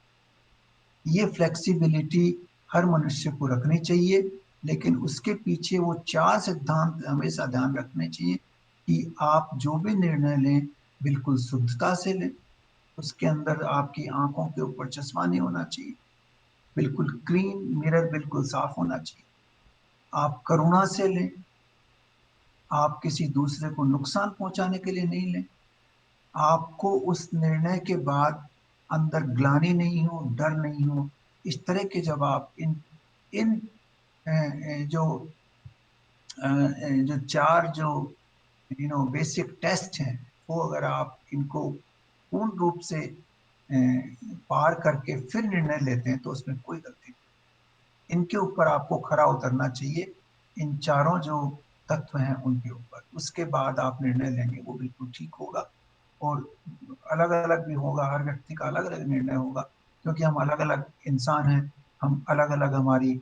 ये फ्लेक्सिबिलिटी हर मनुष्य को रखनी चाहिए, लेकिन उसके पीछे वो चार सिद्धांत हमेशा ध्यान रखने चाहिए कि आप जो भी निर्णय लें बिल्कुल शुद्धता से लें। उसके अंदर आपकी आंखों के ऊपर चश्मा नहीं होना चाहिए, बिल्कुल क्लीन मिरर, बिल्कुल साफ होना चाहिए। आप करुणा से लें, आप किसी दूसरे को नुकसान पहुंचाने के लिए नहीं लें। आपको उस निर्णय के बाद अंदर ग्लानि नहीं हो, डर नहीं हो। इस तरह के जब आप इन इन जो जो चार जो बेसिक टेस्ट हैं, वो अगर आप इनको पूर्ण रूप से पार करके फिर निर्णय लेते हैं तो उसमें कोई गलती नहीं। इनके ऊपर आपको खरा उतरना चाहिए, इन चारों जो तत्व हैं उनके ऊपर, उसके बाद आप निर्णय लेंगे वो बिल्कुल ठीक होगा। और अलग अलग भी होगा, हर व्यक्ति का अलग अलग निर्णय होगा, क्योंकि हम अलग अलग इंसान हैं। हम अलग अलग हमारी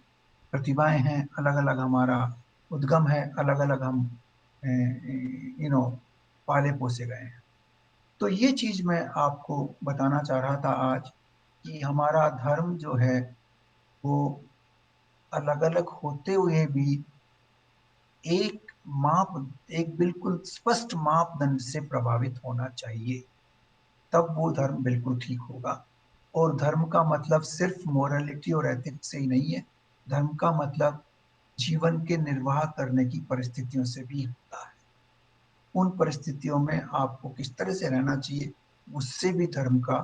प्रतिभाएं हैं, अलग अलग हमारा उद्गम है, अलग अलग हम पाले पोसे गए हैं। तो ये चीज मैं आपको बताना चाह रहा था आज, कि हमारा धर्म जो है वो अलग अलग होते हुए भी एक एक बिल्कुल स्पष्ट मापदंड से प्रभावित होना चाहिए, तब वो धर्म बिल्कुल ठीक होगा। और धर्म का मतलब सिर्फ मोरालिटी और एथिक्स से ही नहीं है, धर्म का मतलब जीवन के निर्वाह करने की परिस्थितियों से भी होता है। उन परिस्थितियों में आपको किस तरह से रहना चाहिए, उससे भी धर्म का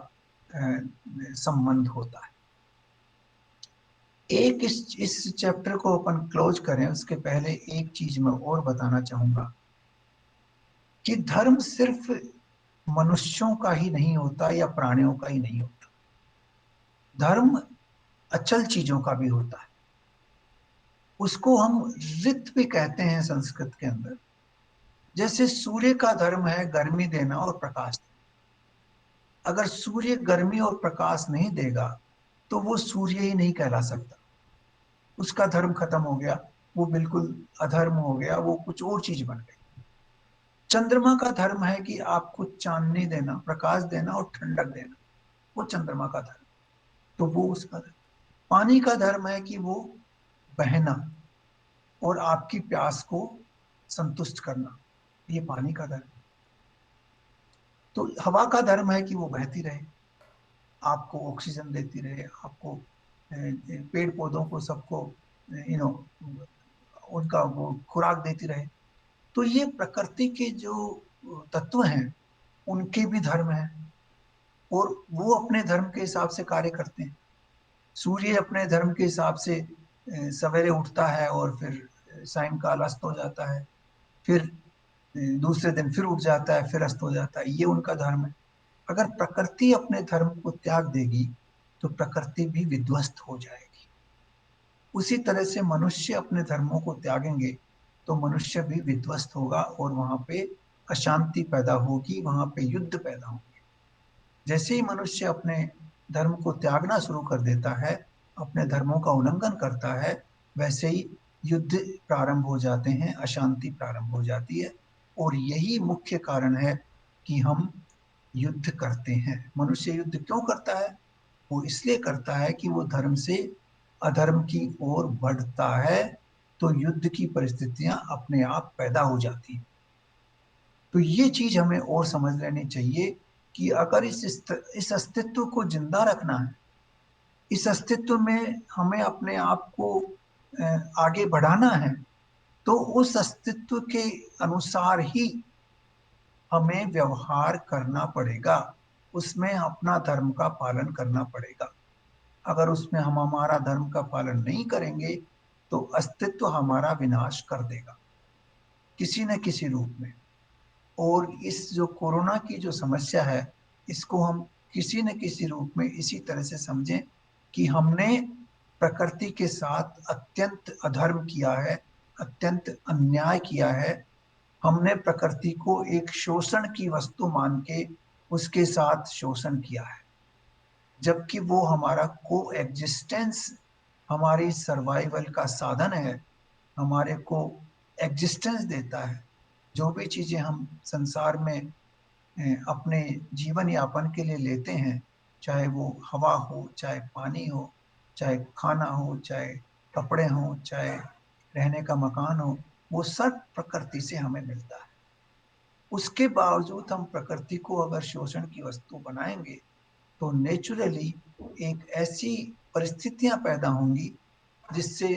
संबंध होता है। एक इस चैप्टर को अपन क्लोज करें उसके पहले एक चीज मैं और बताना चाहूंगा, कि धर्म सिर्फ मनुष्यों का ही नहीं होता या प्राणियों का ही नहीं होता, धर्म अचल चीजों का भी होता है। उसको हम ऋत भी कहते हैं संस्कृत के अंदर। जैसे सूर्य का धर्म है गर्मी देना और प्रकाश देना। अगर सूर्य गर्मी और प्रकाश नहीं देगा तो वो सूर्य ही नहीं कहला सकता, उसका धर्म खत्म हो गया, वो बिल्कुल अधर्म हो गया, वो कुछ और चीज बन गई। चंद्रमा का धर्म है कि आपको चांदनी देना, प्रकाश देना और ठंडक देना, वो चंद्रमा का धर्म, तो वो उसका धर्म। पानी का धर्म है कि वो बहना और आपकी प्यास को संतुष्ट करना, ये पानी का धर्म। तो हवा का धर्म है कि वो बहती रहे, आपको ऑक्सीजन देती रहे, आपको पेड़ पौधों को सबको यू नो उनका वो खुराक देती रहे। तो ये प्रकृति के जो तत्व हैं उनके भी धर्म है, और वो अपने धर्म के हिसाब से कार्य करते हैं। सूर्य अपने धर्म के हिसाब से सवेरे उठता है और फिर सायंकाल अस्त हो जाता है, फिर दूसरे दिन फिर उठ जाता है, फिर अस्त हो जाता है, ये उनका धर्म है। अगर प्रकृति अपने धर्म को त्याग देगी तो प्रकृति भी विध्वस्त हो जाएगी। उसी तरह से मनुष्य अपने धर्मों को त्यागेंगे तो मनुष्य भी विध्वस्त होगा, और वहां पे अशांति पैदा होगी, वहां पे युद्ध पैदा होंगे। जैसे ही मनुष्य अपने धर्म को त्यागना शुरू कर देता है, अपने धर्मों का उल्लंघन करता है, वैसे ही युद्ध प्रारंभ हो जाते हैं, अशांति प्रारंभ हो जाती है। और यही मुख्य कारण है कि हम युद्ध करते हैं। मनुष्य युद्ध क्यों करता है? वो इसलिए करता है कि वो धर्म से अधर्म की ओर बढ़ता है, तो युद्ध की परिस्थितियां अपने आप पैदा हो जाती हैं। तो ये चीज हमें और समझ लेनी चाहिए कि अगर इस अस्तित्व को जिंदा रखना है, इस अस्तित्व में हमें अपने आप को आगे बढ़ाना है, तो उस अस्तित्व के अनुसार ही हमें व्यवहार करना पड़ेगा, उसमें अपना धर्म का पालन करना पड़ेगा। अगर उसमें हम हमारा धर्म का पालन नहीं करेंगे तो अस्तित्व हमारा विनाश कर देगा किसी न किसी रूप में। और इस जो कोरोना की जो समस्या है, इसको हम किसी न किसी रूप में इसी तरह से समझें कि हमने प्रकृति के साथ अत्यंत अधर्म किया है, अत्यंत अन्याय किया है। हमने प्रकृति को एक शोषण की वस्तु मान के उसके साथ शोषण किया है, जबकि वो हमारा को एग्जिस्टेंस, हमारी सर्वाइवल का साधन है, हमारे को एग्जिस्टेंस देता है। जो भी चीजें हम संसार में अपने जीवन यापन के लिए लेते हैं, चाहे वो हवा हो, चाहे पानी हो, चाहे खाना हो, चाहे कपड़े हो, चाहे रहने का मकान हो, वो सब प्रकृति से हमें मिलता है। उसके बावजूद हम प्रकृति को अगर शोषण की वस्तु बनाएंगे तो नेचुरली एक ऐसी परिस्थितियां पैदा होंगी जिससे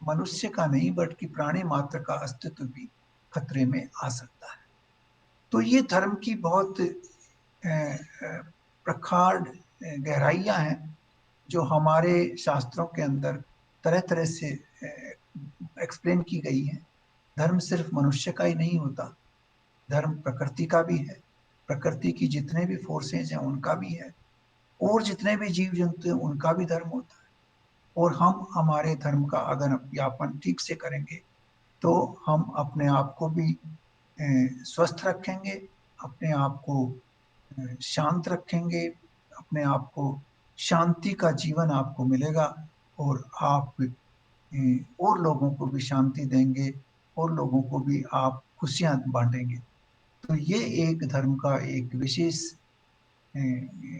मनुष्य का नहीं बल्कि प्राणी मात्र का अस्तित्व भी खतरे में आ सकता है। तो ये धर्म की बहुत प्रखार गहराइयां हैं जो हमारे शास्त्रों के अंदर तरह तरह से एक्सप्लेन की गई हैं। धर्म सिर्फ मनुष्य का ही नहीं होता, धर्म प्रकृति का भी है, प्रकृति की जितने भी फोर्सेज हैं उनका भी है, और जितने भी जीव जंतु हैं उनका भी धर्म होता है। और हम हमारे धर्म का अगर व्यापन ठीक से करेंगे तो हम अपने आप को भी स्वस्थ रखेंगे, अपने आप को शांत रखेंगे, अपने आप को शांति का जीवन आपको मिलेगा। और आप और लोगों को भी शांति देंगे और लोगों को भी आप खुशियां बांटेंगे। तो ये एक धर्म का एक विशेष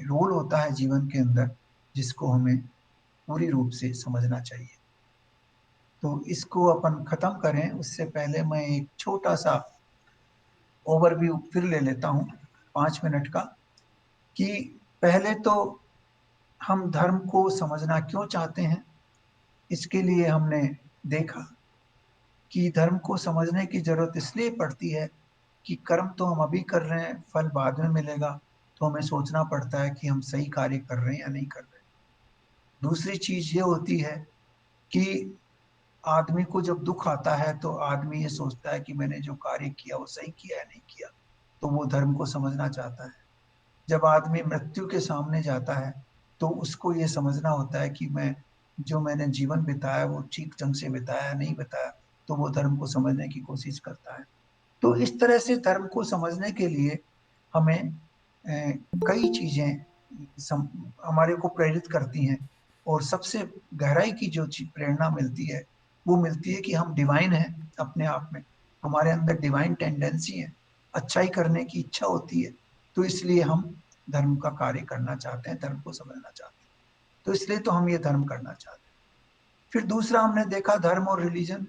रोल होता है जीवन के अंदर, जिसको हमें पूरी रूप से समझना चाहिए। तो इसको अपन खत्म करें उससे पहले मैं एक छोटा सा ओवरव्यू फिर ले लेता हूं 5 मिनट का, कि पहले तो हम धर्म को समझना क्यों चाहते हैं। इसके लिए हमने देखा कि धर्म को समझने की जरूरत इसलिए पड़ती है कि कर्म तो हम अभी कर रहे हैं, फल बाद में मिलेगा, तो हमें सोचना पड़ता है कि हम सही कार्य कर रहे हैं या नहीं कर रहे। दूसरी चीज ये होती है कि आदमी को जब दुख आता है तो आदमी ये सोचता है कि मैंने जो कार्य किया वो सही किया या नहीं किया, तो वो धर्म को समझना चाहता है। जब आदमी मृत्यु के सामने जाता है तो उसको ये समझना होता है कि मैंने जीवन बिताया वो ठीक ढंग से बिताया नहीं बिताया, तो वो धर्म को समझने की कोशिश करता है। तो इस तरह से धर्म को समझने के लिए हमें कई चीजें हमारे को प्रेरित करती हैं। और सबसे गहराई की जो प्रेरणा मिलती है वो मिलती है कि हम डिवाइन हैं अपने आप में, हमारे अंदर डिवाइन टेंडेंसी है, अच्छाई करने की इच्छा होती है। तो इसलिए हम धर्म का कार्य करना चाहते हैं, धर्म को समझना चाहते हैं। तो इसलिए तो हम ये धर्म करना चाहते हैं। फिर दूसरा हमने देखा धर्म और रिलीजन।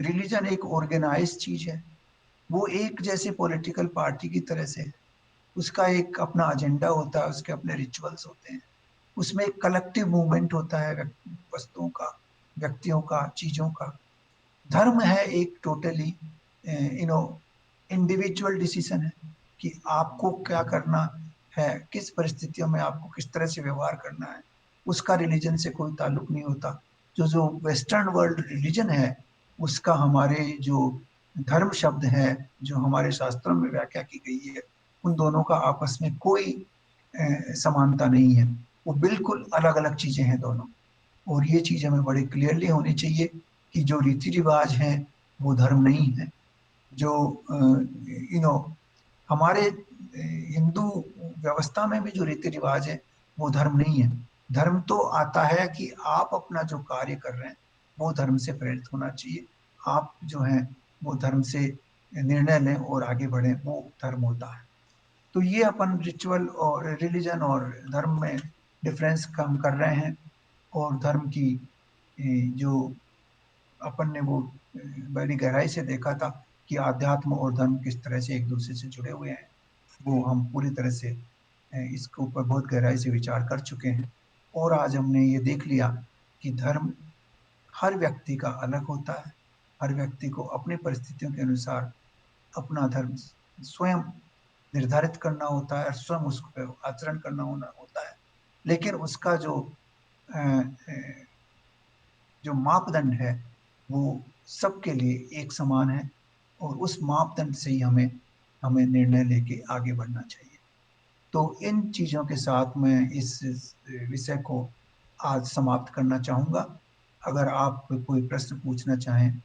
रिलीजन एक ऑर्गेनाइज चीज है, वो एक जैसे पॉलिटिकल पार्टी की तरह से है। उसका एक अपना एजेंडा होता है, उसके अपने रिचुअल्स होते हैं, उसमें एक कलेक्टिव मूवमेंट होता है वस्तुओं का, व्यक्तियों का, चीजों का। धर्म है एक टोटली इंडिविजुअल डिसीजन है कि आपको क्या करना है, किस परिस्थितियों में आपको किस तरह से व्यवहार करना है। उसका रिलीजन से कोई ताल्लुक नहीं होता। जो जो वेस्टर्न वर्ल्ड रिलीजन है उसका हमारे जो धर्म शब्द है, जो हमारे शास्त्रों में व्याख्या की गई है, उन दोनों का आपस में कोई समानता नहीं है। वो बिल्कुल अलग अलग चीजें हैं दोनों। और ये चीज हमें बड़ी क्लियरली होनी चाहिए कि जो रीति रिवाज हैं वो धर्म नहीं है। जो यू नो हमारे हिंदू व्यवस्था में भी जो रीति रिवाज है वो धर्म नहीं है। धर्म तो आता है कि आप अपना जो कार्य कर रहे हैं वो धर्म से प्रेरित होना चाहिए। आप जो हैं वो धर्म से निर्णय लें और आगे बढ़ें, वो धर्म होता है। तो ये अपन रिचुअल और रिलीजन और धर्म में डिफरेंस कम कर रहे हैं। और धर्म की जो अपन ने वो बड़ी गहराई से देखा था कि आध्यात्म और धर्म किस तरह से एक दूसरे से जुड़े हुए हैं, वो हम पूरी तरह से इसके ऊपर बहुत गहराई से विचार कर चुके हैं। और आज हमने ये देख लिया कि धर्म हर व्यक्ति का अलग होता है। हर व्यक्ति को अपनी परिस्थितियों के अनुसार अपना धर्म स्वयं निर्धारित करना होता है और स्वयं उसको आचरण करना होना होता है। लेकिन उसका अ, अ, जो मापदंड है वो सबके लिए एक समान है। और उस मापदंड से ही हमें हमें निर्णय लेके आगे बढ़ना चाहिए। तो इन चीजों के साथ मैं इस विषय को आज समाप्त करना चाहूंगा। अगर आप कोई प्रश्न पूछना चाहें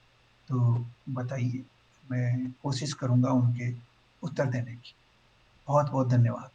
तो बताइए, मैं कोशिश करूंगा उनके उत्तर देने की। बहुत बहुत धन्यवाद।